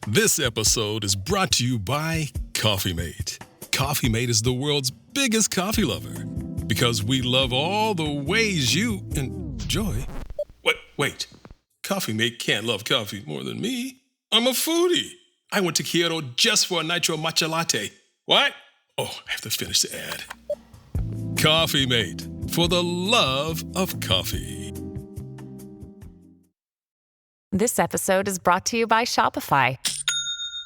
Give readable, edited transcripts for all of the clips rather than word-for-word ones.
This episode is brought to you by Coffee Mate. Coffee Mate is the world's biggest coffee lover because we love all the ways you enjoy. Wait. Coffee Mate can't love coffee more than me. I'm a foodie. I went to Kyoto just for a nitro matcha latte. What? Oh, I have to finish the ad. Coffee Mate, for the love of coffee. This episode is brought to you by Shopify.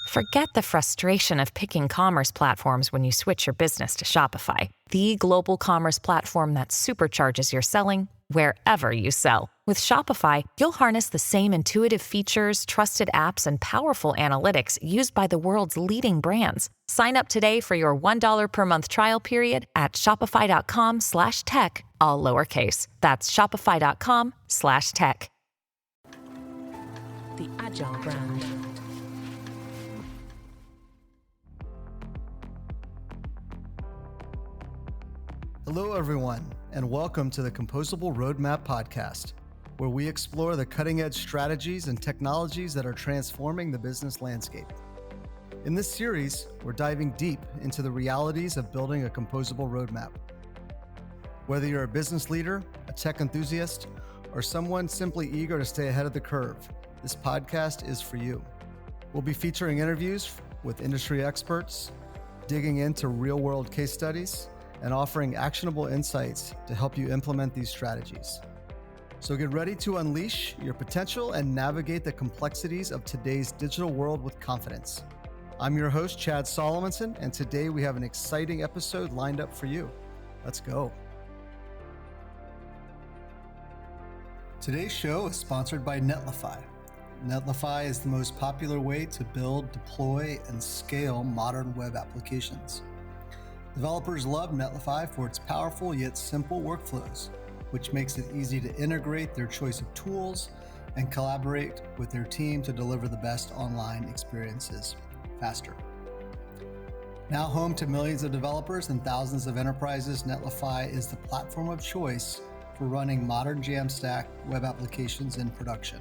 Forget the frustration of picking commerce platforms when you switch your business to Shopify, the global commerce platform that supercharges your selling wherever you sell. With Shopify, you'll harness the same intuitive features, trusted apps, and powerful analytics used by the world's leading brands. Sign up today for your $1 per month trial period at shopify.com/tech, all lowercase. That's shopify.com/tech. The Agile brand. Hello, everyone, and welcome to the Composable Roadmap podcast, where we explore the cutting-edge strategies and technologies that are transforming the business landscape. In this series, we're diving deep into the realities of building a composable roadmap. Whether you're a business leader, a tech enthusiast, or someone simply eager to stay ahead of the curve, this podcast is for you. We'll be featuring interviews with industry experts, digging into real-world case studies, and offering actionable insights to help you implement these strategies. So get ready to unleash your potential and navigate the complexities of today's digital world with confidence. I'm your host, Chad Solomonson, and today we have an exciting episode lined up for you. Let's go. Today's show is sponsored by Netlify. Netlify is the most popular way to build, deploy, and scale modern web applications. Developers love Netlify for its powerful yet simple workflows, which makes it easy to integrate their choice of tools and collaborate with their team to deliver the best online experiences faster. Now home to millions of developers and thousands of enterprises, Netlify is the platform of choice for running modern Jamstack web applications in production,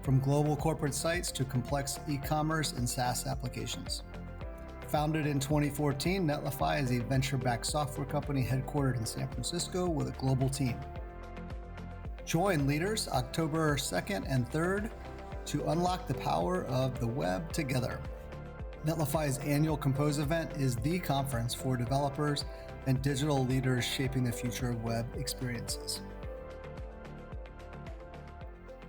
from global corporate sites to complex e-commerce and SaaS applications. Founded in 2014, Netlify is a venture-backed software company headquartered in San Francisco with a global team. Join leaders October 2nd and 3rd to unlock the power of the web together. Netlify's annual Compose event is the conference for developers and digital leaders shaping the future of web experiences.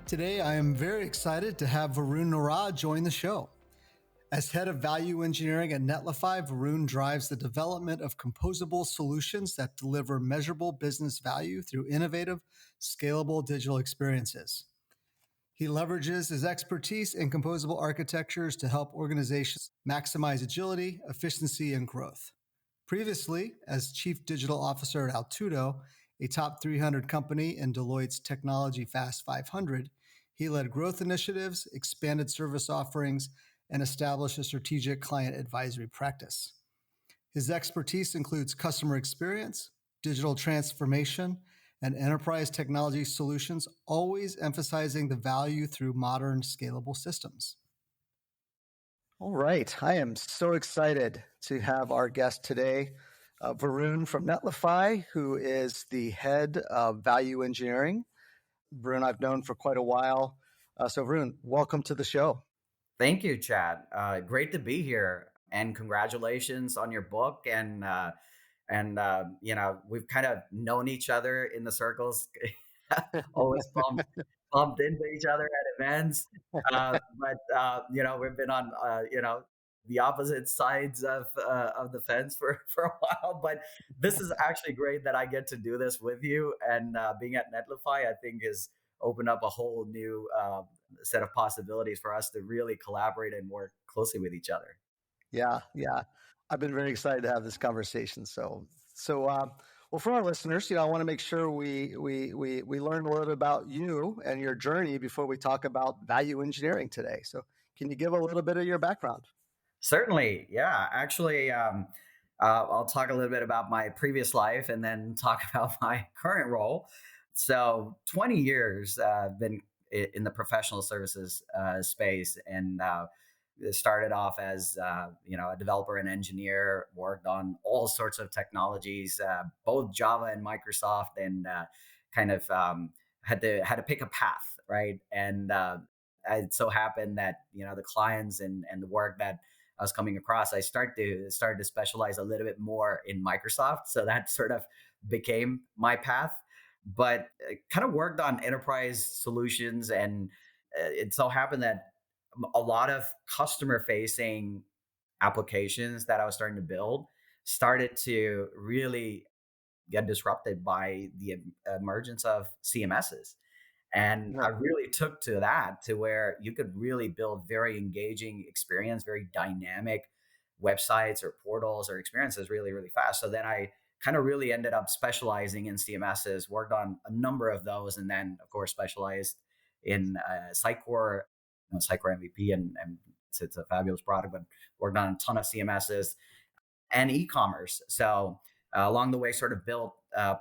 Today, I am very excited to have Varun Nehra join the show. As head of value engineering at Netlify, Varun drives the development of composable solutions that deliver measurable business value through innovative, scalable digital experiences. He leverages his expertise in composable architectures to help organizations maximize agility, efficiency, and growth. Previously, as Chief Digital Officer at Altudo, a top 300 company in Deloitte's Technology Fast 500, he led growth initiatives, expanded service offerings, and established a strategic client advisory practice. His expertise includes customer experience, digital transformation, and enterprise technology solutions, always emphasizing the value through modern scalable systems. All right, I am so excited to have our guest today, Varun from Netlify, who is the head of value engineering. Varun, I've known for quite a while. So Varun, welcome to the show. Thank you, Chad. Great to be here, and congratulations on your book. And we've kind of known each other in the circles, always bumped into each other at events. But we've been on the opposite sides of the fence for a while. But this is actually great that I get to do this with you. And being at Netlify, I think, has opened up a whole new set of possibilities for us to really collaborate and work closely with each other. Yeah. I've been very excited to have this conversation. So well, for our listeners, I want to make sure we learn a little bit about you and your journey before we talk about value engineering today. So can you give a little bit of your background? Certainly. Yeah. Actually, I'll talk a little bit about my previous life and then talk about my current role. So 20 years I've been in the professional services space, and started off as a developer and engineer, worked on all sorts of technologies, both Java and Microsoft, and kind of had to pick a path, right? And it so happened that the clients and the work that I was coming across, I started to specialize a little bit more in Microsoft, so that sort of became my path. But kind of worked on enterprise solutions, and it so happened that a lot of customer facing applications that I was starting to build started to really get disrupted by the emergence of CMSs. And I Right. really took to that to where you could really build very engaging experience, very dynamic websites or portals or experiences really, really fast. So then I kind of really ended up specializing in CMSs, worked on a number of those, and then, of course, specialized in Sitecore, Sitecore MVP, and it's a fabulous product, but worked on a ton of CMSs and e-commerce. So along the way, sort of built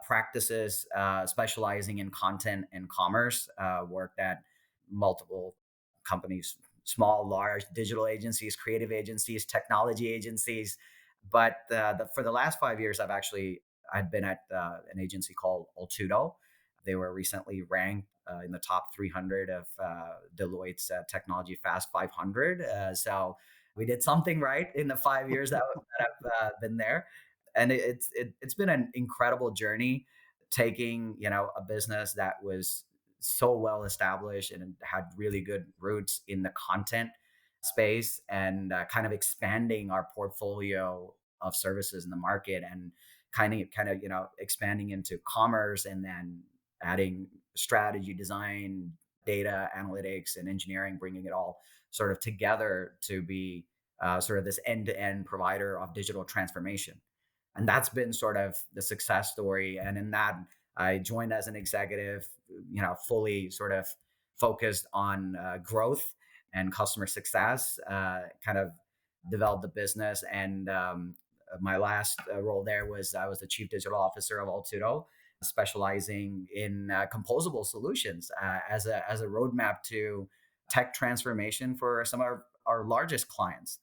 practices specializing in content and commerce. Worked at multiple companies, small, large, digital agencies, creative agencies, technology agencies. But for the last 5 years, I'd been at an agency called Altudo. They were recently ranked in the top 300 of Deloitte's Technology Fast 500. So we did something right in the 5 years that I've been there, and it's been an incredible journey, taking a business that was so well established and had really good roots in the content space, and kind of expanding our portfolio of services in the market, and kind of expanding into commerce, and then adding strategy, design, data analytics, and engineering, bringing it all sort of together to be sort of this end-to-end provider of digital transformation. And that's been sort of the success story. And in that, I joined as an executive, fully sort of focused on growth and customer success, kind of developed the business. And my last role there was I was the chief digital officer of Altudo, specializing in composable solutions as a roadmap to tech transformation for some of our largest clients.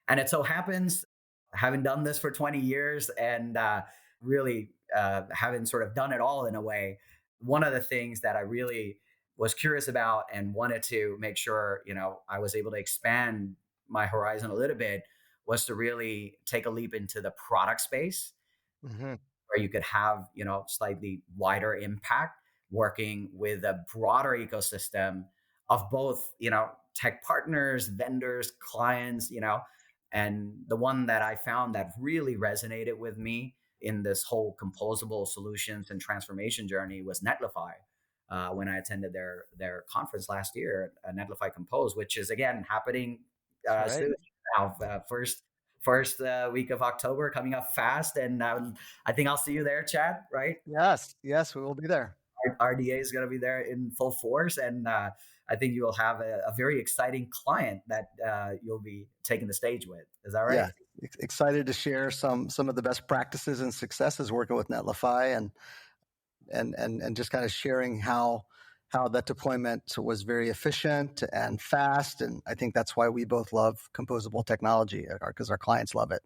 And it so happens, having done this for 20 years and really having sort of done it all in a way, one of the things that I really was curious about and wanted to make sure, I was able to expand my horizon a little bit, was to really take a leap into the product space, Hmm. where you could have, slightly wider impact, working with a broader ecosystem of both, tech partners, vendors, clients, and the one that I found that really resonated with me in this whole composable solutions and transformation journey was Netlify. When I attended their conference last year, Netlify Compose, which is again happening That's right. soon now, first week of October, coming up fast, and I think I'll see you there, Chad. Right? Yes. Yes, we will be there. RDA is going to be there in full force, and I think you will have a very exciting client that you'll be taking the stage with. Is that right? Yeah. Excited to share some of the best practices and successes working with Netlify, and just kind of sharing how that deployment was very efficient and fast. And I think that's why we both love composable technology, because our clients love it.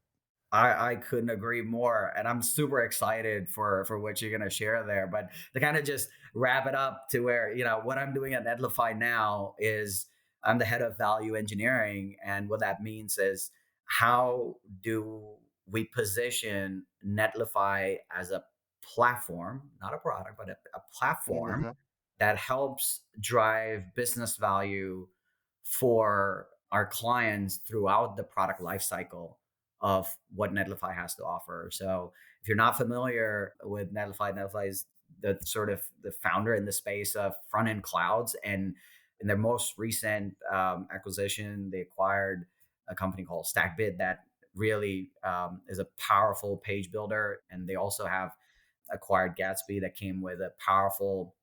I couldn't agree more. And I'm super excited for what you're going to share there. But to kind of just wrap it up to where, what I'm doing at Netlify now is I'm the head of value engineering. And what that means is, how do we position Netlify as a platform, not a product, but a platform Hmm. that helps drive business value for our clients throughout the product lifecycle of what Netlify has to offer. So if you're not familiar with Netlify, Netlify is the sort of the founder in the space of front end clouds. And in their most recent acquisition, they acquired a company called StackBit that really is a powerful page builder. And they also have acquired Gatsby that came with a powerful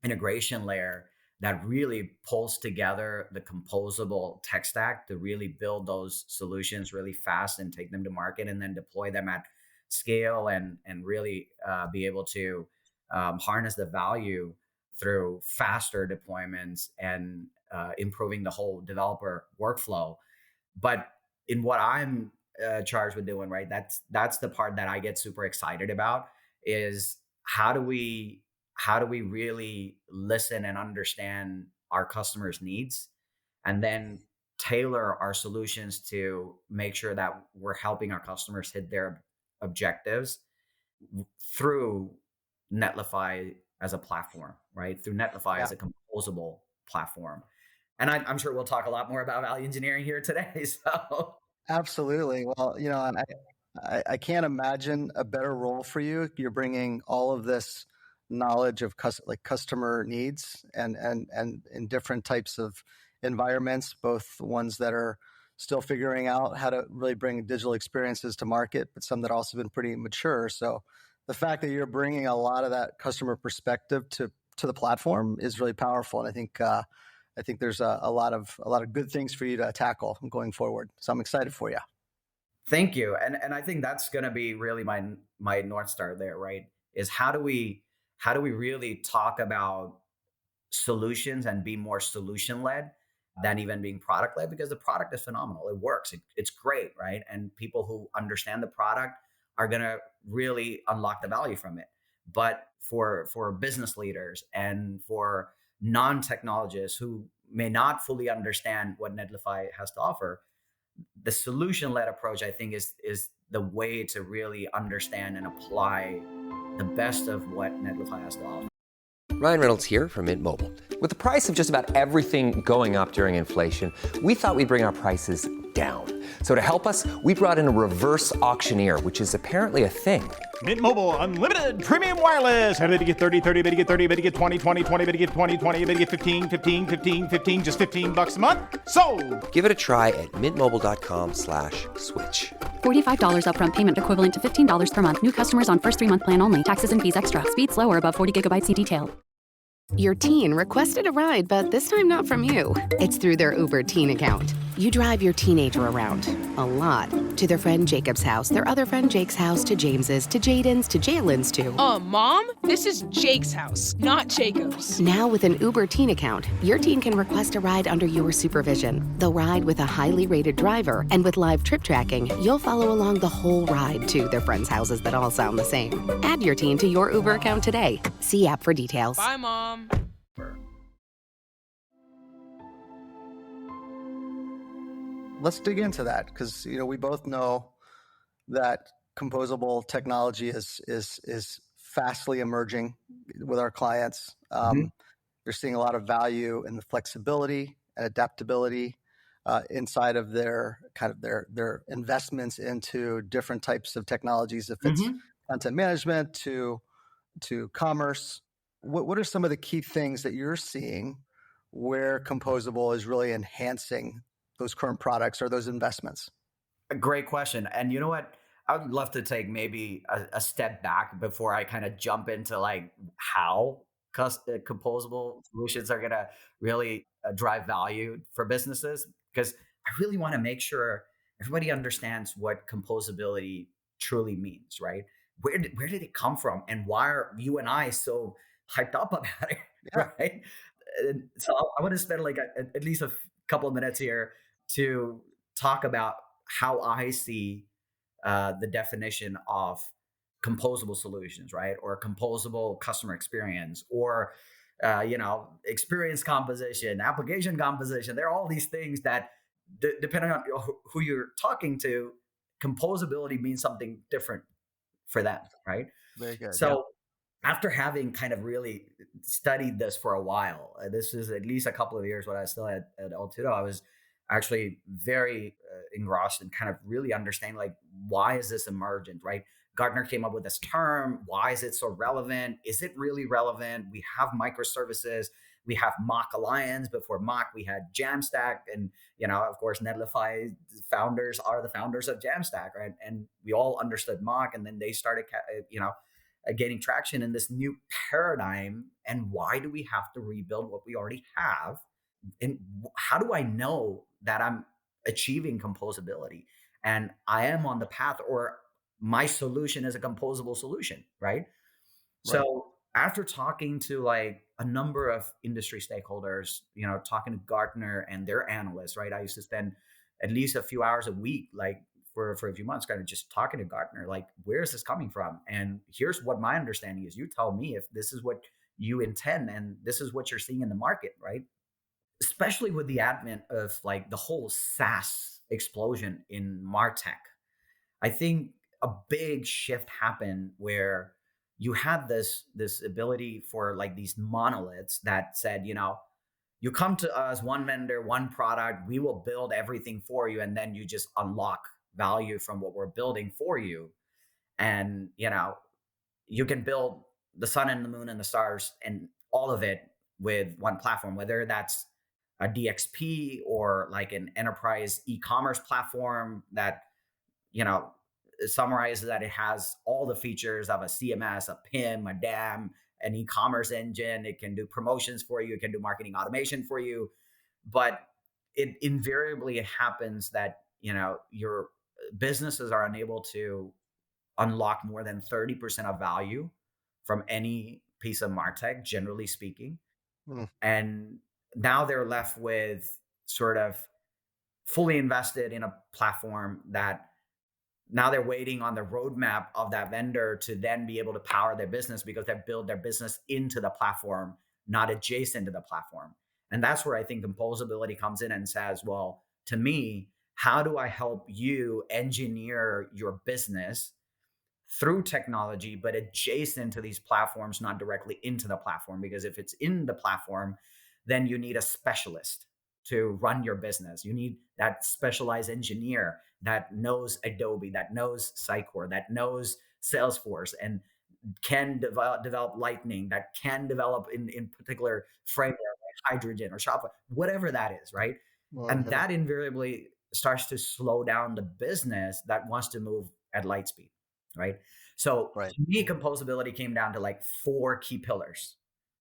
integration layer that really pulls together the composable tech stack to really build those solutions really fast and take them to market, and then deploy them at scale, and really be able to harness the value through faster deployments and improving the whole developer workflow. But in what I'm charged with doing, right, that's the part that I get super excited about, is how do we really listen and understand our customers' needs, and then tailor our solutions to make sure that we're helping our customers hit their objectives through Netlify as a platform, right? Through Netlify Yeah, as a composable platform. And I'm sure we'll talk a lot more about value engineering here today. So absolutely. Well, and I can't imagine a better role for you. You're bringing all of this knowledge of customer needs and in different types of environments, both ones that are still figuring out how to really bring digital experiences to market, but some that also been pretty mature. So the fact that you're bringing a lot of that customer perspective to the platform is really powerful, and I think there's a lot of good things for you to tackle going forward. So I'm excited for you. thank you. And I think that's going to be really my North Star there, right? Is how do we really talk about solutions and be more solution led than even being product led, because the product is phenomenal. It works. It's great, right? And people who understand the product are going to really unlock the value from it. But for business leaders and for non-technologists who may not fully understand what Netlify has to offer, the solution led approach, I think, is the way to really understand and apply the best of what Netlify has to offer. Ryan Reynolds here from Mint Mobile. With the price of just about everything going up during inflation, we thought we'd bring our prices down. So to help us, we brought in a reverse auctioneer, which is apparently a thing. Mint Mobile Unlimited Premium Wireless. How to get 30, 30, bit to get 30, bit to get 20, 20, 20, bit to get 20, 20, bit to get 15, 15, 15, 15, just $15 a month? Sold! Give it a try at mintmobile.com/switch. $45 upfront payment equivalent to $15 per month. New customers on first 3-month plan only. Taxes and fees extra. Speed slower above 40 gigabytes. See detail. Your teen requested a ride, but this time not from you. It's through their Uber teen account. You drive your teenager around, a lot, to their friend Jacob's house, their other friend Jake's house, to James's, to Jaden's, to Jalen's, to... Mom, this is Jake's house, not Jacob's. Now with an Uber teen account, your teen can request a ride under your supervision. They'll ride with a highly rated driver, and with live trip tracking, you'll follow along the whole ride to their friends' houses that all sound the same. Add your teen to your Uber account today. See app for details. Bye, Mom. Let's dig into that, because we both know that composable technology is fastly emerging with our clients. They're seeing a lot of value in the flexibility and adaptability inside of their investments into different types of technologies. If it's content management to commerce, what are some of the key things that you're seeing where composable is really enhancing those current products or those investments? A great question. And you know what? I would love to take maybe a step back before I kind of jump into like how composable solutions are going to really drive value for businesses, because I really want to make sure everybody understands what composability truly means, right? Where did it come from, and why are you and I so hyped up about it, right? And so I want to spend like at least a couple of minutes here to talk about how I see the definition of composable solutions, right? Or composable customer experience, or experience composition, application composition. There are all these things that, depending on who you're talking to, composability means something different for them, right? Very good. So after having kind of really studied this for a while, this is at least a couple of years when I was still at Altudo, I was actually very engrossed in kind of really understanding, like, why is this emergent, right? Gartner came up with this term. Why is it so relevant? Is it really relevant? We have microservices. We have Mock Alliance. Before Mock, we had Jamstack. And, of course, Netlify founders are the founders of Jamstack, right? And we all understood Mock, and then they started, gaining traction in this new paradigm. And why do we have to rebuild what we already have? And how do I know that I'm achieving composability and I am on the path, or my solution is a composable solution, right? So after talking to like a number of industry stakeholders, talking to Gartner and their analysts, right? I used to spend at least a few hours a week, like for a few months, kind of just talking to Gartner, like, where is this coming from? And here's what my understanding is. You tell me if this is what you intend and this is what you're seeing in the market, right? Especially with the advent of like the whole SaaS explosion in MarTech. I think a big shift happened where you had this ability for like these monoliths that said, you come to us, one vendor, one product, we will build everything for you, and then you just unlock value from what we're building for you. And you can build the sun and the moon and the stars and all of it with one platform, whether that's a DXP or like an enterprise e-commerce platform that summarizes that it has all the features of a CMS, a PIM, a DAM, an e-commerce engine. It can do promotions for you. It can do marketing automation for you. But it invariably happens that, your businesses are unable to unlock more than 30% of value from any piece of MarTech, generally speaking. Mm. And now they're left with sort of fully invested in a platform that now they're waiting on the roadmap of that vendor to then be able to power their business, because they've built their business into the platform, not adjacent to the platform. And that's where I think composability comes in and says, well, to me, how do I help you engineer your business through technology, but adjacent to these platforms, not directly into the platform? Because if it's in the platform, then you need a specialist to run your business. You need that specialized engineer that knows Adobe, that knows Sitecore, that knows Salesforce, and can develop Lightning, that can develop in particular framework like Hydrogen or Shopify, whatever that is, right? And that invariably starts to slow down the business that wants to move at light speed, right? So to me, composability came down to like 4 key pillars.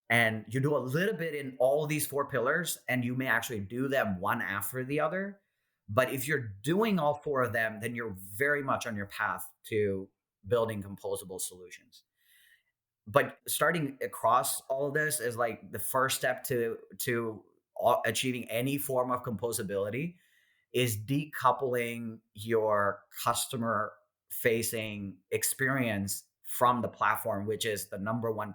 And you do a little bit in all these 4 pillars, and you may actually do them one after the other. But if you're doing all 4 of them, then you're very much on your path to building composable solutions. But starting across all of this is like the first step to achieving any form of composability is decoupling your customer facing experience from the platform, which is the number one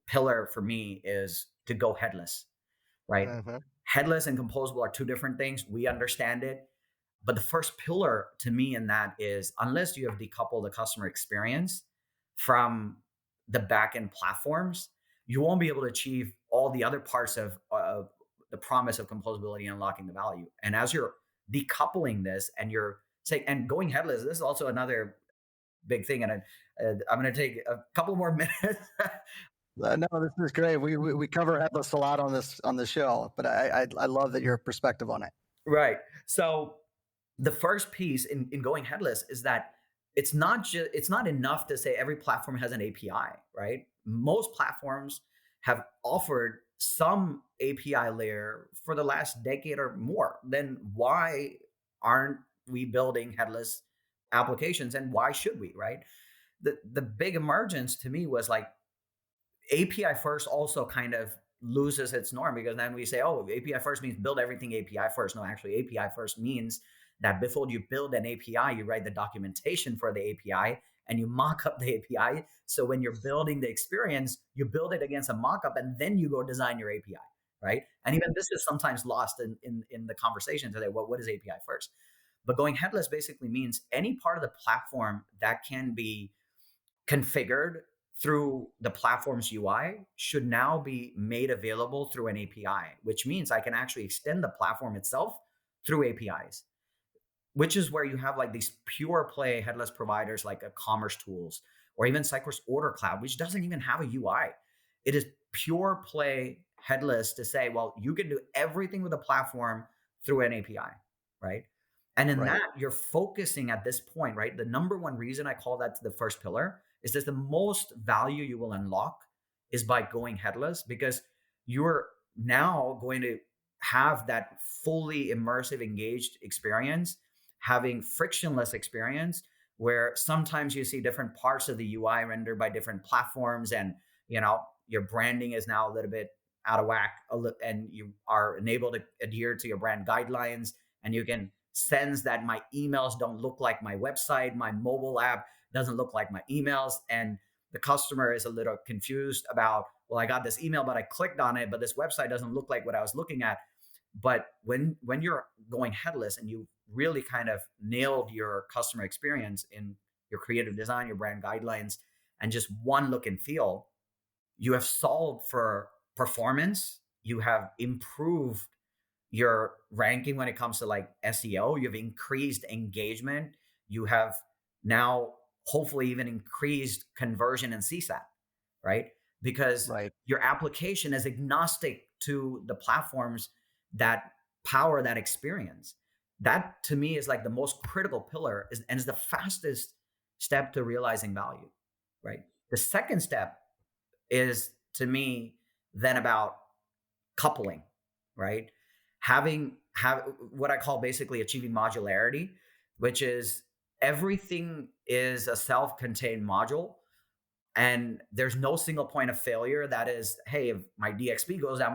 pillar for me, is to go headless, right? Headless and composable are 2 different things. We understand it. But the first pillar to me in that is, unless you have decoupled the customer experience from the backend platforms, you won't be able to achieve all the other parts of the promise of composability and unlocking the value. And as you're decoupling this and you're saying, and going headless, this is also another big thing. And I'm going to take a couple more minutes. No, this is great. We cover headless a lot on the show, but I love that your perspective on it. Right. So the first piece in going headless is that it's not enough to say every platform has an API, right? Most platforms have offered some API layer for the last decade or more. Then why aren't we building headless applications, and why should we, right? The big emergence to me was like API first also kind of loses its norm, because then we say, oh, API first means build everything API first. No, actually API first means that before you build an API, you write the documentation for the API and you mock up the API. So when you're building the experience, you build it against a mock-up and then you go design your API, right? And even this is sometimes lost in the conversation today. What is API first? But going headless basically means any part of the platform that can be configured through the platform's UI should now be made available through an API, which means I can actually extend the platform itself through APIs, which is where you have like these pure play headless providers like a Commerce Tools or even Sitecore's Order Cloud, which doesn't even have a UI. It is pure play headless to say, well, you can do everything with the platform through an API, right? And in that, you're focusing at this point, right? The number one reason I call that the first pillar is that the most value you will unlock is by going headless, because you're now going to have that fully immersive, engaged experience, having frictionless experience, where sometimes you see different parts of the UI rendered by different platforms, and your branding is now a little bit out of whack, and you are enabled to adhere to your brand guidelines, and you can sense that my emails don't look like my website, my mobile app doesn't look like my emails, and the customer is a little confused about, well, I got this email, but I clicked on it, but this website doesn't look like what I was looking at. But when you're going headless and you really kind of nailed your customer experience in your creative design, your brand guidelines, and just one look and feel, you have solved for performance. You have improved your ranking when it comes to like SEO. You've increased engagement. You have now hopefully even increased conversion and CSAT, right? Because Right. your application is agnostic to the platforms that power that experience. That to me is like the most critical pillar and is the fastest step to realizing value, right? The second step is to me then about coupling, right? Have what I call basically achieving modularity, which is everything is a self-contained module, and there's no single point of failure that is, hey, if my DXP goes down,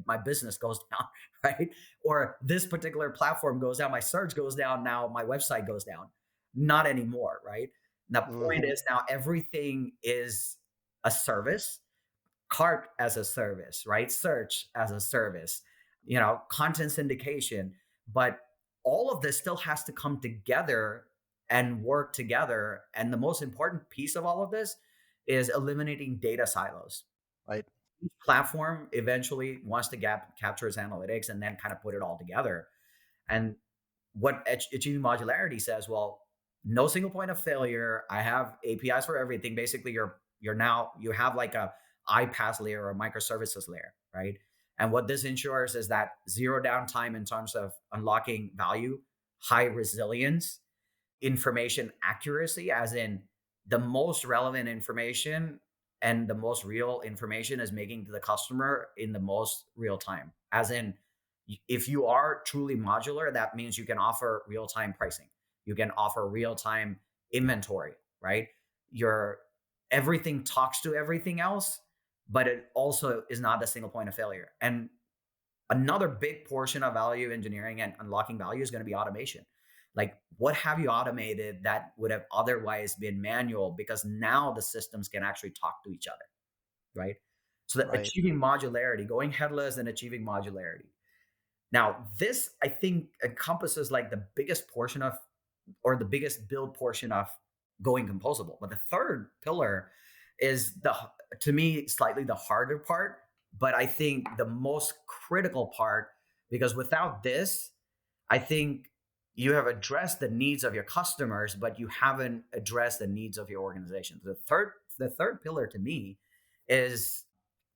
my business goes down, right? Or this particular platform goes down, my search goes down, now my website goes down. Not anymore, right? The point is now everything is a service, cart as a service, right? Search as a service, content syndication. But all of this still has to come together and work together. And the most important piece of all of this is eliminating data silos. Right. Each platform eventually wants to capture its analytics and then kind of put it all together. And what achieving modularity says, well, no single point of failure. I have APIs for everything. Basically, you have like a iPaaS layer or a microservices layer, right? And what this ensures is that zero downtime in terms of unlocking value, high resilience, information accuracy, as in the most relevant information and the most real information is making to the customer in the most real time. As in, if you are truly modular, that means you can offer real-time pricing. You can offer real-time inventory, right? Your everything talks to everything else, but it also is not a single point of failure. And another big portion of value engineering and unlocking value is going to be automation. Like, what have you automated that would have otherwise been manual? Because now the systems can actually talk to each other, right? So that Right. achieving modularity, going headless and achieving modularity. Now, this I think encompasses like the biggest portion of, or the biggest build portion of going composable. But the third pillar is to me, slightly the harder part, but I think the most critical part, because without this, I think you have addressed the needs of your customers, but you haven't addressed the needs of your organization. The third pillar to me is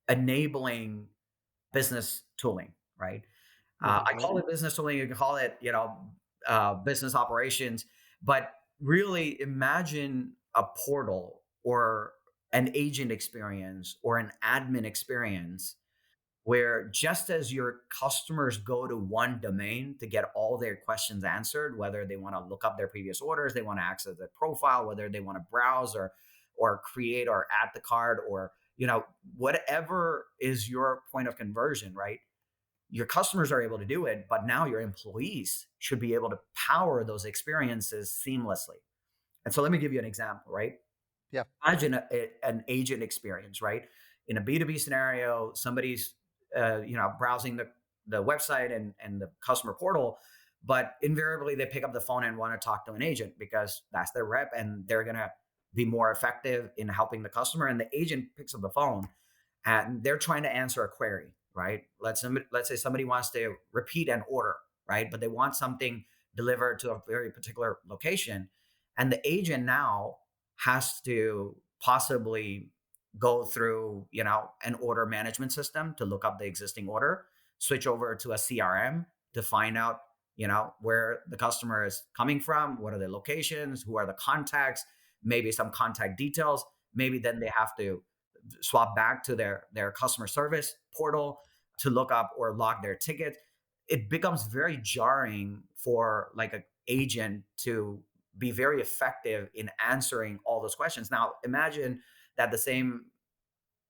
enabling business tooling, right? I call it business tooling. You can call it, business operations. But really, imagine a portal or an agent experience or an admin experience where just as your customers go to one domain to get all their questions answered, whether they want to look up their previous orders, they want to access their profile, whether they want to browse or create or add the card, or whatever is your point of conversion, right? Your customers are able to do it, but now your employees should be able to power those experiences seamlessly. And so let me give you an example, right? Yeah. Imagine an agent experience, right? In a B2B scenario, somebody's browsing the website and the customer portal, but invariably they pick up the phone and want to talk to an agent because that's their rep and they're going to be more effective in helping the customer. And the agent picks up the phone and they're trying to answer a query, right? Let's say somebody wants to repeat an order, right? But they want something delivered to a very particular location. And the agent now has to possibly go through, an order management system to look up the existing order, switch over to a CRM to find out, where the customer is coming from, what are the locations, who are the contacts, maybe some contact details. Maybe then they have to swap back to their customer service portal to look up or log their ticket. It becomes very jarring for like an agent to be very effective in answering all those questions. Now, imagine that the same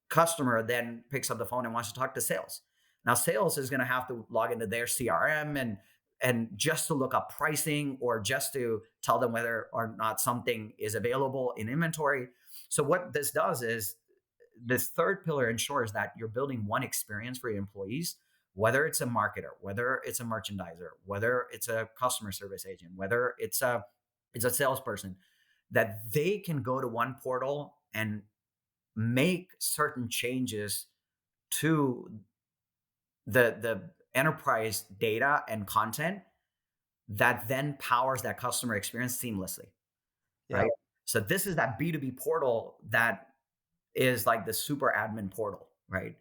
customer then picks up the phone and wants to talk to sales. Now, sales is going to have to log into their CRM and and just to look up pricing or just to tell them whether or not something is available in inventory. So what this does is this third pillar ensures that you're building one experience for your employees, whether it's a marketer, whether it's a merchandiser, whether it's a customer service agent, whether it's a salesperson, that they can go to one portal and make certain changes to the enterprise data and content that then powers that customer experience seamlessly, Yeah. right? So this is that B2B portal that is like the super admin portal, right?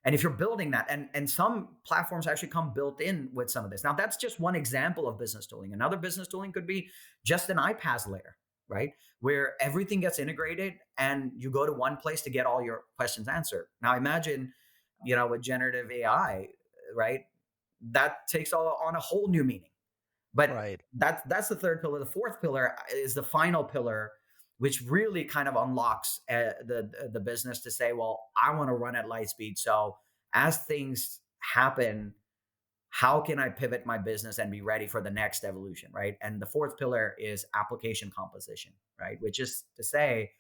And if you're building that, and some platforms actually come built in with some of this. Now, that's just one example of business tooling. Another business tooling could be just an iPaaS layer, right? Where everything gets integrated and you go to one place to get all your questions answered. Now, imagine, with generative AI, right? That takes on a whole new meaning. But Right. that's the third pillar. The fourth pillar is the final pillar, which really kind of unlocks the business to say, well, I want to run at light speed. So as things happen, how can I pivot my business and be ready for the next evolution, right? And the fourth pillar is application composition, right? Which is to say,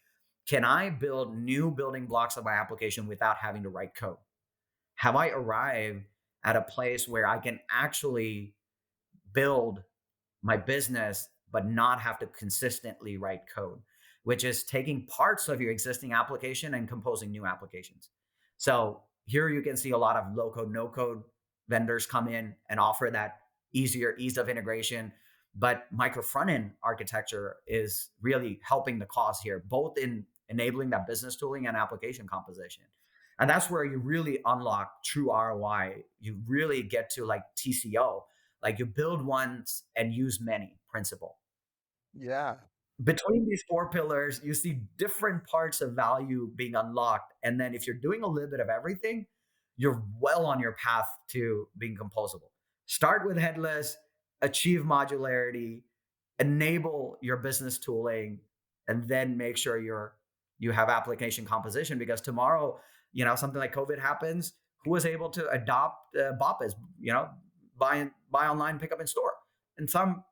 can I build new building blocks of my application without having to write code? Have I arrived at a place where I can actually build my business, but not have to consistently write code, which is taking parts of your existing application and composing new applications. So here you can see a lot of low code, no code vendors come in and offer that ease of integration. But micro front end architecture is really helping the cause here, both in enabling that business tooling and application composition. And that's where you really unlock true ROI. You really get to like TCO, like you build once and use many principle. Yeah. Between these four pillars, you see different parts of value being unlocked. And then if you're doing a little bit of everything, you're well on your path to being composable. Start with headless, achieve modularity, enable your business tooling, and then make sure you have application composition, because tomorrow, something like COVID happens. Who was able to adopt BOPIS, buy online, pick up in store? And some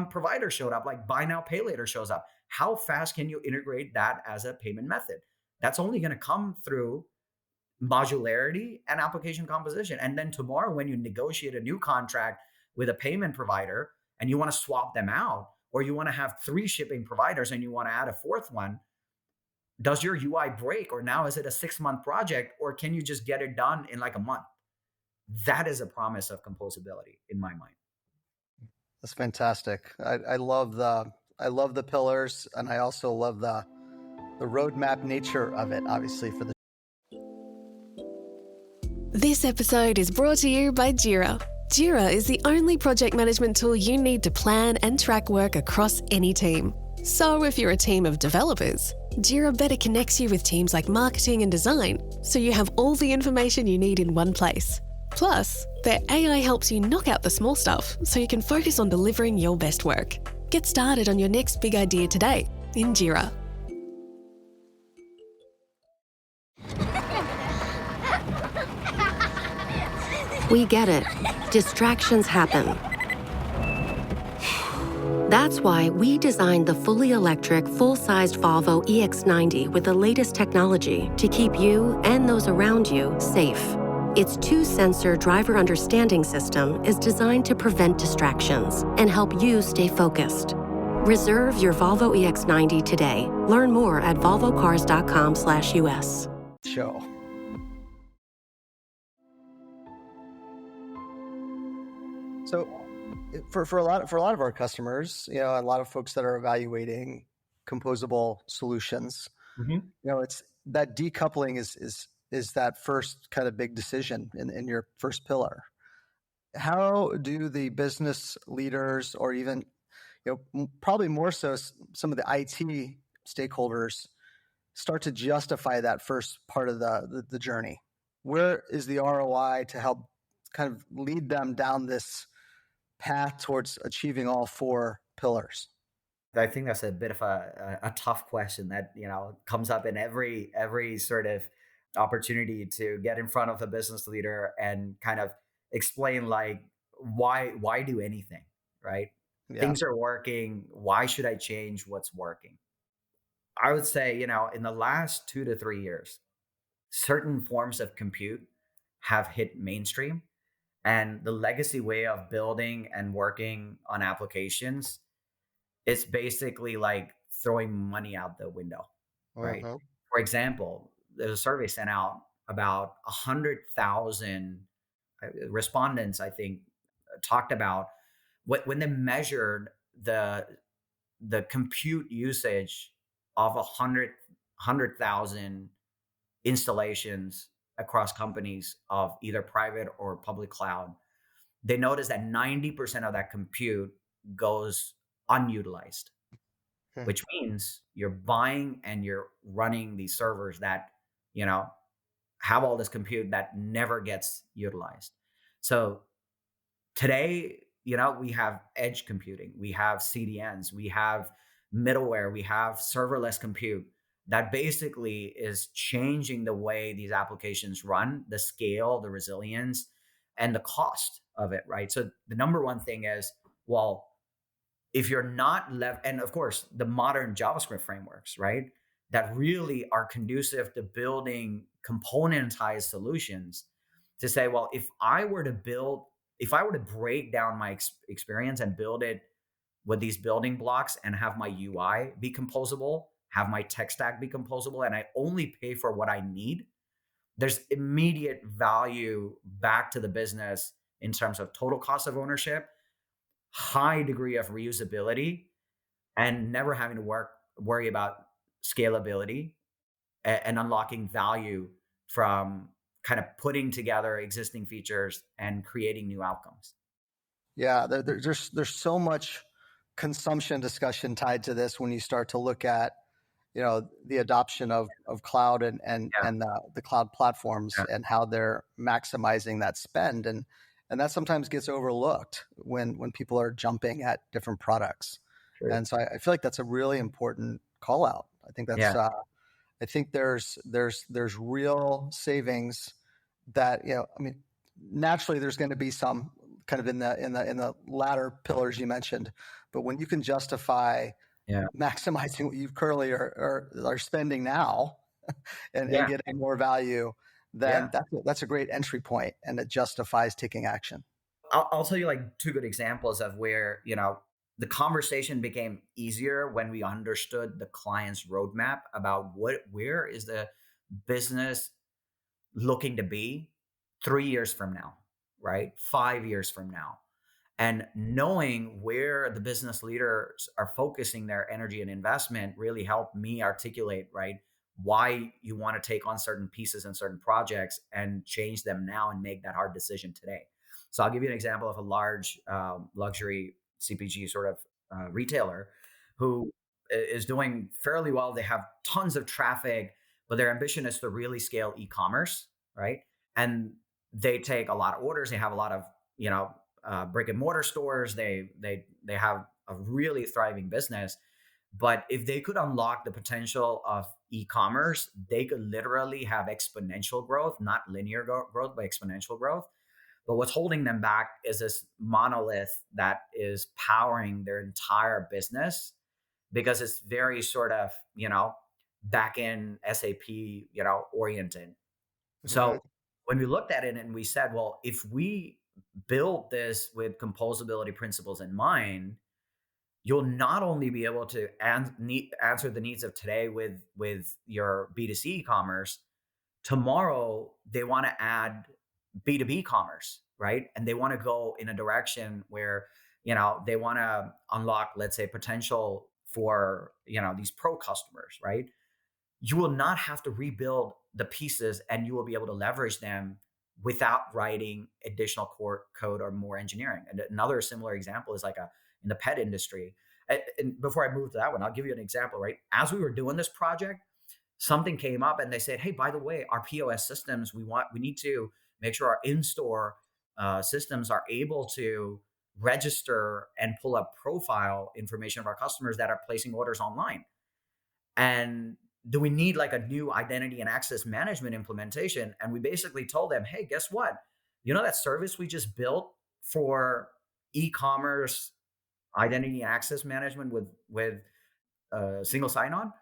provider showed up, like buy now, pay later shows up. How fast can you integrate that as a payment method? That's only going to come through modularity and application composition. And then tomorrow, when you negotiate a new contract with a payment provider and you want to swap them out, or you want to have 3 shipping providers and you want to add a fourth one, does your UI break, or now is it a 6-month project, or can you just get it done in like a month? That is a promise of composability in my mind. That's fantastic. I love the pillars, and I also love the roadmap nature of it, obviously, for the. This episode is brought to you by Jira. Jira is the only project management tool you need to plan and track work across any team. So if you're a team of developers, Jira better connects you with teams like marketing and design, so you have all the information you need in one place. Plus, their AI helps you knock out the small stuff so you can focus on delivering your best work. Get started on your next big idea today in Jira. We get it. Distractions happen. That's why we designed the fully electric, full-sized Volvo EX90 with the latest technology to keep you and those around you safe. Its 2-sensor driver understanding system is designed to prevent distractions and help you stay focused. Reserve your Volvo EX90 today. Learn more at volvocars.com/US. Show. So, for a lot of our customers, a lot of folks that are evaluating composable solutions, it's that decoupling is that first kind of big decision in your first pillar. How do the business leaders, or even, probably more so some of the IT stakeholders, start to justify that first part of the journey? Where is the ROI to help kind of lead them down this path towards achieving all 4 pillars? I think that's a bit of a tough question that comes up in every sort of opportunity to get in front of a business leader and kind of explain, like, why do anything, right? Yeah. Things are working. Why should I change what's working? I would say, in the last 2 to 3 years, certain forms of compute have hit mainstream, and the legacy way of building and working on applications is basically like throwing money out the window, right? Mhm. For example, there's a survey sent out about 100,000 respondents, I think, talked about when they measured the compute usage of 100,000 installations across companies of either private or public cloud. They noticed that 90% of that compute goes unutilized, Hmm. which means you're buying and you're running these servers that, you know, have all this compute that never gets utilized. So today, we have edge computing, we have CDNs, we have middleware, we have serverless compute that basically is changing the way these applications run, the scale, the resilience, and the cost of it, right? So the number one thing is, well, if you're not and of course the modern JavaScript frameworks, right, that really are conducive to building componentized solutions, to say, well, if I were to break down my experience and build it with these building blocks and have my UI be composable, have my tech stack be composable, and I only pay for what I need, there's immediate value back to the business in terms of total cost of ownership, high degree of reusability, and never having to worry about scalability and unlocking value from kind of putting together existing features and creating new outcomes. Yeah, there's so much consumption discussion tied to this when you start to look at the adoption of cloud Yeah. and the cloud platforms Yeah. and how they're maximizing that spend, and that sometimes gets overlooked when people are jumping at different products. True. And so I feel like that's a really important call out. I think that's Yeah. I think there's real savings that I mean, naturally there's going to be some kind of in the latter pillars you mentioned, but when you can justify Yeah. maximizing what you currently are spending now and Yeah. getting more value, then Yeah. that's a great entry point, and it justifies taking action. I'll tell you like two good examples of where, the conversation became easier when we understood the client's roadmap about where is the business looking to be 3 years from now, right? 5 years from now. And knowing where the business leaders are focusing their energy and investment really helped me articulate, right, why you want to take on certain pieces and certain projects and change them now and make that hard decision today. So I'll give you an example of a large luxury CPG sort of retailer who is doing fairly well. They have tons of traffic, but their ambition is to really scale e-commerce, right? And they take a lot of orders. They have a lot of, brick and mortar stores. They have a really thriving business. But if they could unlock the potential of e-commerce, they could literally have exponential growth, not linear growth, but exponential growth. But what's holding them back is this monolith that is powering their entire business, because it's very sort of, back in SAP, oriented. Mhm. So when we looked at it and we said, well, if we build this with composability principles in mind, you'll not only be able to answer the needs of today with your B2C e-commerce. Tomorrow they want to add B2B commerce, right? And they want to go in a direction where, they want to unlock, let's say, potential for, these pro customers, right? You will not have to rebuild the pieces, and you will be able to leverage them without writing additional core code or more engineering. And another similar example is like in the pet industry. And before I move to that one, I'll give you an example, right? As we were doing this project, something came up and they said, hey, by the way, our POS systems, we need to make sure our in-store systems are able to register and pull up profile information of our customers that are placing orders online. And do we need like a new identity and access management implementation? And we basically told them, hey, guess what? You know that service we just built for e-commerce identity and access management with single sign-on,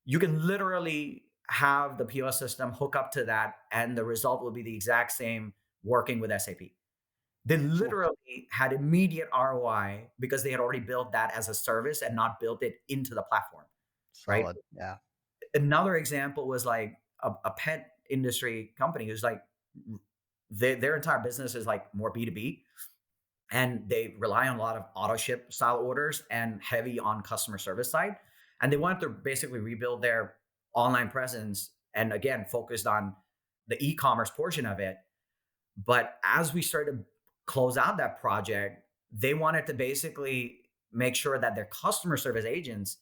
you can literally have the POS system hook up to that, and the result will be the exact same working with SAP. They literally had immediate ROI because they had already built that as a service and not built it into the platform, right? Solid. Yeah. Another example was like a pet industry company who's like, their entire business is like more B2B, and they rely on a lot of auto ship style orders and heavy on customer service side. And they wanted to basically rebuild their online presence and again, focused on the e-commerce portion of it. But as we started to close out that project, they wanted to basically make sure that their customer service agents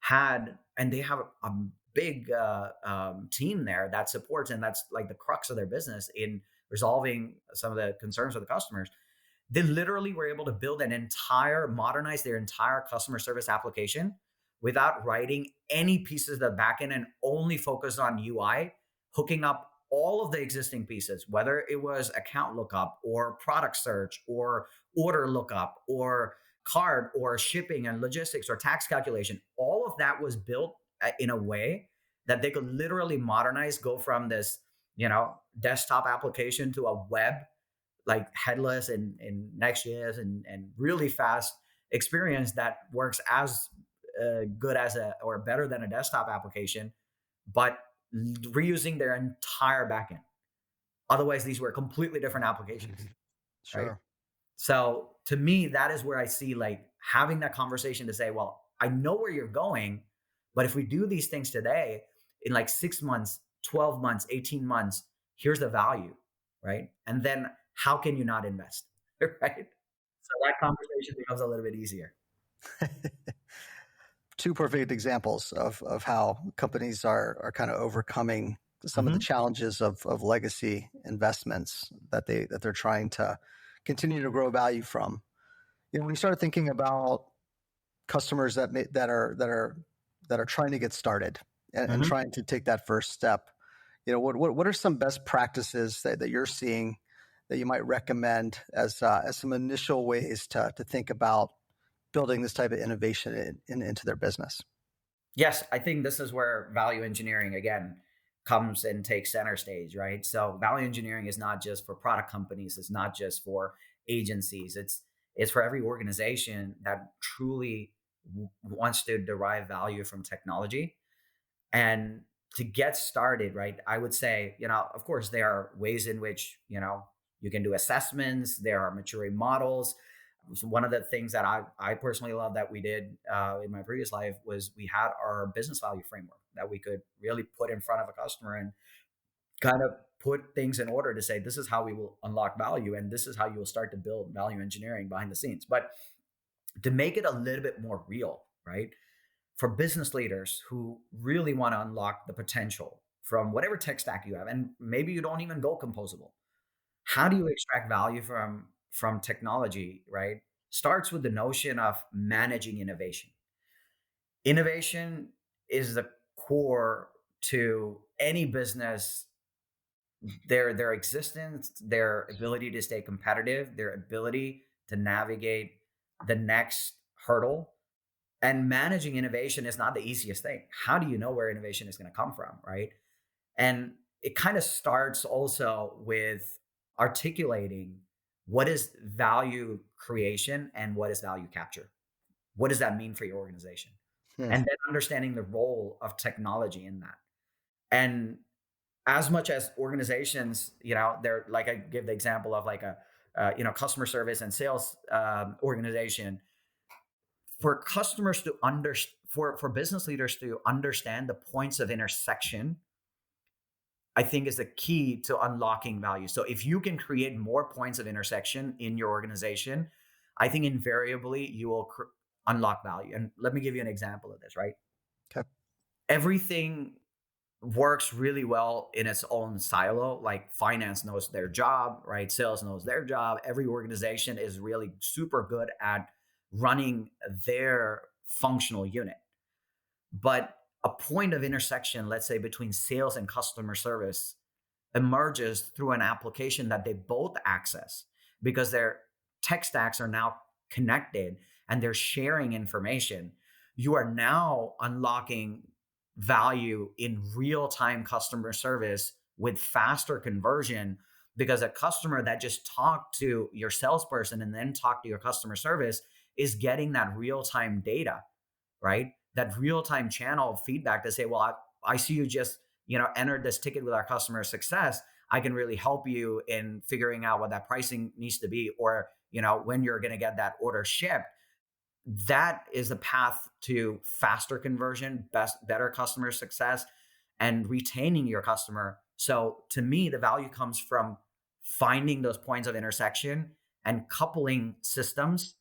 had, and they have a big team there that supports, and that's like the crux of their business in resolving some of the concerns of the customers. They literally were able to build modernize their entire customer service application without writing any pieces of the backend and only focus on UI, hooking up all of the existing pieces, whether it was account lookup or product search or order lookup or card or shipping and logistics or tax calculation. All of that was built in a way that they could literally modernize, go from this, desktop application to a web, like headless and Next.js and really fast experience that works as good as or better than a desktop application, but reusing their entire backend. Otherwise, these were completely different applications. Sure. Right? So to me, that is where I see like having that conversation to say, well, I know where you're going, but if we do these things today, in like 6 months, 12 months, 18 months, here's the value, right? And then how can you not invest, right? So that conversation becomes a little bit easier. Two perfect examples of how companies are kind of overcoming some of the challenges of legacy investments that they're trying to continue to grow value from. When you start thinking about customers that are trying to get started and trying to take that first step, what are some best practices that you're seeing that you might recommend as some initial ways to think about building this type of innovation into their business? Yes, I think this is where value engineering, again, comes and takes center stage, right? So value engineering is not just for product companies. It's not just for agencies. It's for every organization that truly wants to derive value from technology. And to get started, right, I would say, of course, there are ways in which, you can do assessments. There are maturing models. So one of the things that I personally love that we did in my previous life was we had our business value framework that we could really put in front of a customer and kind of put things in order to say, this is how we will unlock value. And this is how you will start to build value engineering behind the scenes. But to make it a little bit more real, right? For business leaders who really want to unlock the potential from whatever tech stack you have, and maybe you don't even go composable. How do you extract value from technology, right? Starts with the notion of managing innovation. Innovation is the core to any business, their existence, their ability to stay competitive, their ability to navigate the next hurdle. And managing innovation is not the easiest thing. How do you know where innovation is going to come from, right? And it kind of starts also with articulating what is value creation and what is value capture. What does that mean for your organization? And then understanding the role of technology in that. And as much as organizations, they're like, I give the example of like a, customer service and sales organization. For customers to for business leaders to understand the points of intersection, I think is the key to unlocking value. So if you can create more points of intersection in your organization, I think invariably you will unlock value. And let me give you an example of this, right? Okay. Everything works really well in its own silo. Like finance knows their job, right? Sales knows their job. Every organization is really super good at running their functional unit. But a point of intersection, let's say between sales and customer service, emerges through an application that they both access because their tech stacks are now connected and they're sharing information, you are now unlocking value in real-time customer service with faster conversion, because a customer that just talked to your salesperson and then talked to your customer service is getting that real-time data, right? That real-time channel of feedback to say, well, I see you just, entered this ticket with our customer success. I can really help you in figuring out what that pricing needs to be, or, when you're going to get that order shipped. That is a path to faster conversion, better customer success, and retaining your customer. So to me, the value comes from finding those points of intersection and coupling systems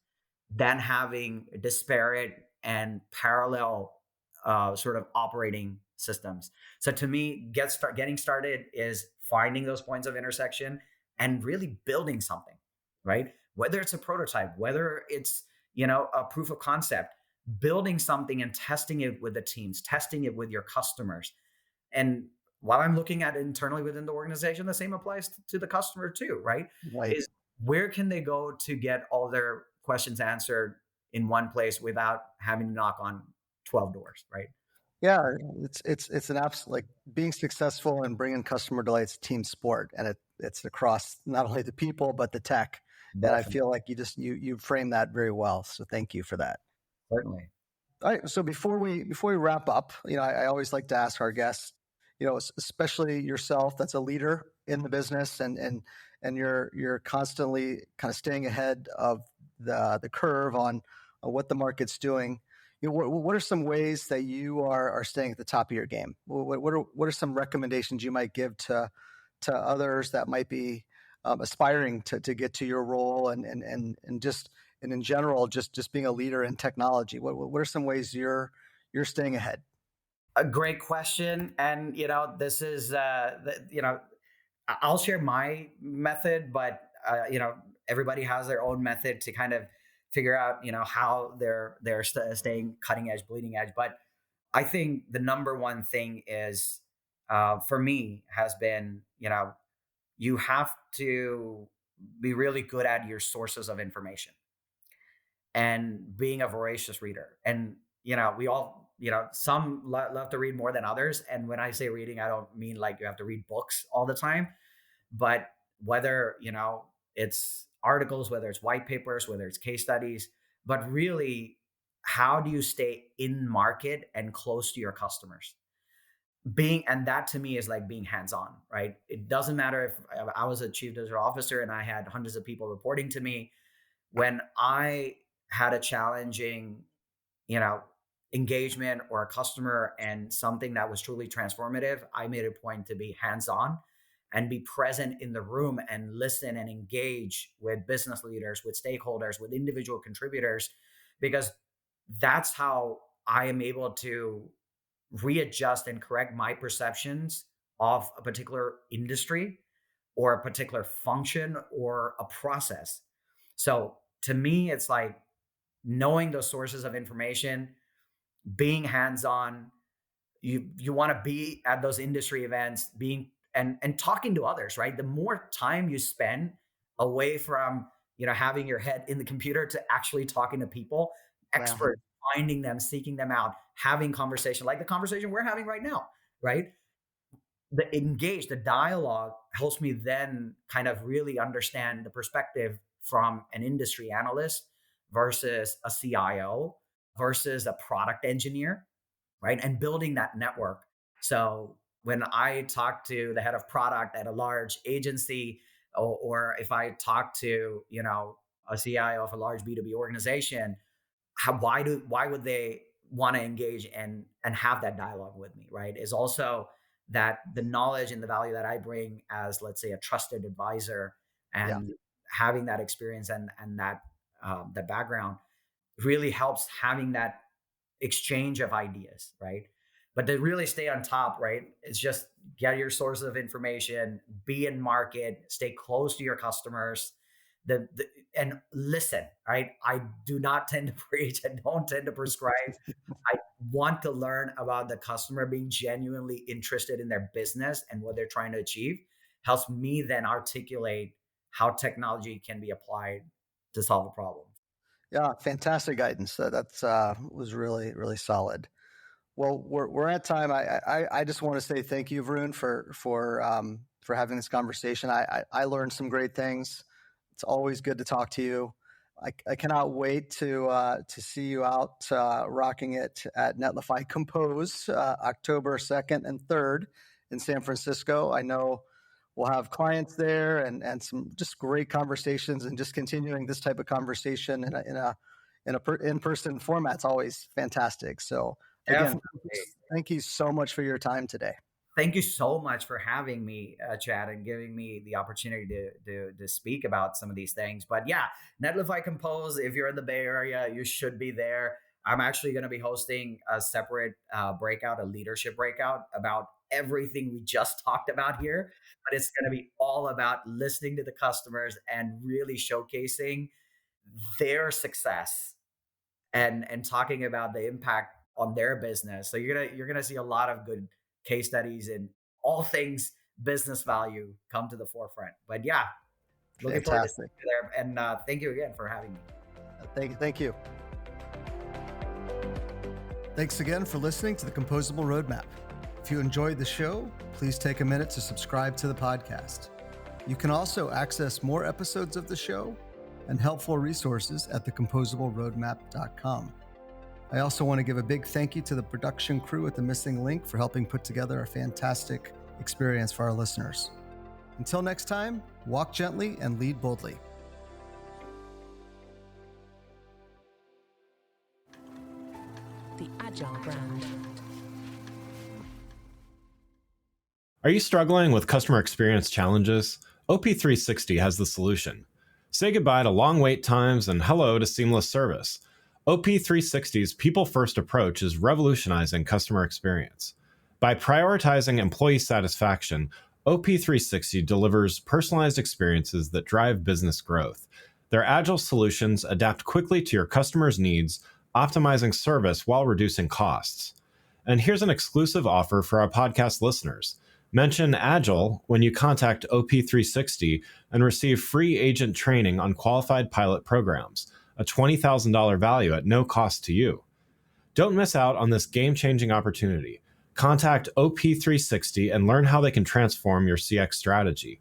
than having disparate and parallel sort of operating systems. So to me, getting started is finding those points of intersection and really building something, right? Whether it's a prototype, whether it's, a proof of concept, building something and testing it with the teams, testing it with your customers. And while I'm looking at it internally within the organization, the same applies to the customer too, right? Right. Is where can they go to get all their questions answered in one place without having to knock on 12 doors, right? Yeah, it's an absolute, like, being successful and bringing customer delights team sport, and it's across not only the people but the tech. Definitely. And I feel like you frame that very well. So thank you for that. Certainly. All right. So before we wrap up, I always like to ask our guests, especially yourself, that's a leader in the business, and you're constantly kind of staying ahead of the curve on what the market's doing. What are some ways that you are staying at the top of your game? What are some recommendations you might give to others that might be aspiring to get to your role, and in general, just being a leader in technology? What are some ways you're staying ahead? A great question, and this is I'll share my method, but everybody has their own method to kind of figure out how they're staying cutting edge, bleeding edge. But I think the number one thing is for me has been you have to be really good at your sources of information and being a voracious reader. And we all some love to read more than others. And when I say reading, I don't mean like you have to read books all the time, but whether it's articles, whether it's white papers, whether it's case studies, but really, how do you stay in market and close to your customers? And that to me is like being hands-on, right? It doesn't matter if I was a chief digital officer and I had hundreds of people reporting to me. When I had a challenging, engagement or a customer and something that was truly transformative, I made a point to be hands-on and be present in the room and listen and engage with business leaders, with stakeholders, with individual contributors, because that's how I am able to readjust and correct my perceptions of a particular industry or a particular function or a process. So to me, it's like knowing those sources of information, being hands-on. You want to be at those industry events, being and talking to others, right? The more time you spend away from having your head in the computer to actually talking to people, experts, finding them, seeking them out, having conversation like the conversation we're having right now, right? The dialogue helps me then kind of really understand the perspective from an industry analyst versus a CIO versus a product engineer, right? And building that network. So when I talk to the head of product at a large agency, or if I talk to, a CIO of a large B2B organization, why would they want to engage and have that dialogue with me, right? Is also that the knowledge and the value that I bring as, let's say, a trusted advisor, and having that experience and that the background really helps having that exchange of ideas, right? But to really stay on top, right, it's just get your sources of information, be in market, stay close to your customers, and listen, right? I do not tend to preach. I don't tend to prescribe. I want to learn about the customer, being genuinely interested in their business and what they're trying to achieve helps me then articulate how technology can be applied to solve a problem. Yeah, fantastic guidance. That's was really, really solid. Well, we're at time. I just want to say thank you, Varun, for having this conversation. I learned some great things. It's always good to talk to you. I cannot wait to see you out rocking it at Netlify Compose October 2nd and 3rd in San Francisco. I know we'll have clients there and some just great conversations, and just continuing this type of conversation in a in-person format is always fantastic. So again, thank you so much for your time today. Thank you so much for having me, Chad, and giving me the opportunity to speak about some of these things. But yeah, Netlify Compose, if you're in the Bay Area, you should be there. I'm actually going to be hosting a separate breakout, a leadership breakout about everything we just talked about here. But it's going to be all about listening to the customers and really showcasing their success and talking about the impact on their business. So you're gonna see a lot of good case studies and all things business value come to the forefront. But yeah, looking forward to seeing you there. And thank you again for having me. Thank you. Thanks again for listening to the Composable Roadmap. If you enjoyed the show, please take a minute to subscribe to the podcast. You can also access more episodes of the show and helpful resources at thecomposableroadmap.com. I also want to give a big thank you to the production crew at The Missing Link for helping put together a fantastic experience for our listeners. Until next time, walk gently and lead boldly. The Agile brand. Are you struggling with customer experience challenges? OP360 has the solution. Say goodbye to long wait times and hello to seamless service. OP360's people-first approach is revolutionizing customer experience. By prioritizing employee satisfaction, OP360 delivers personalized experiences that drive business growth. Their agile solutions adapt quickly to your customers' needs, optimizing service while reducing costs. And here's an exclusive offer for our podcast listeners. Mention Agile when you contact OP360 and receive free agent training on qualified pilot programs, a $20,000 value at no cost to you. Don't miss out on this game-changing opportunity. Contact OP360 and learn how they can transform your CX strategy.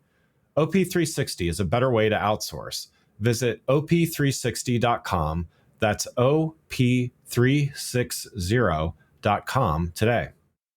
OP360 is a better way to outsource. Visit op360.com. That's op360.com today.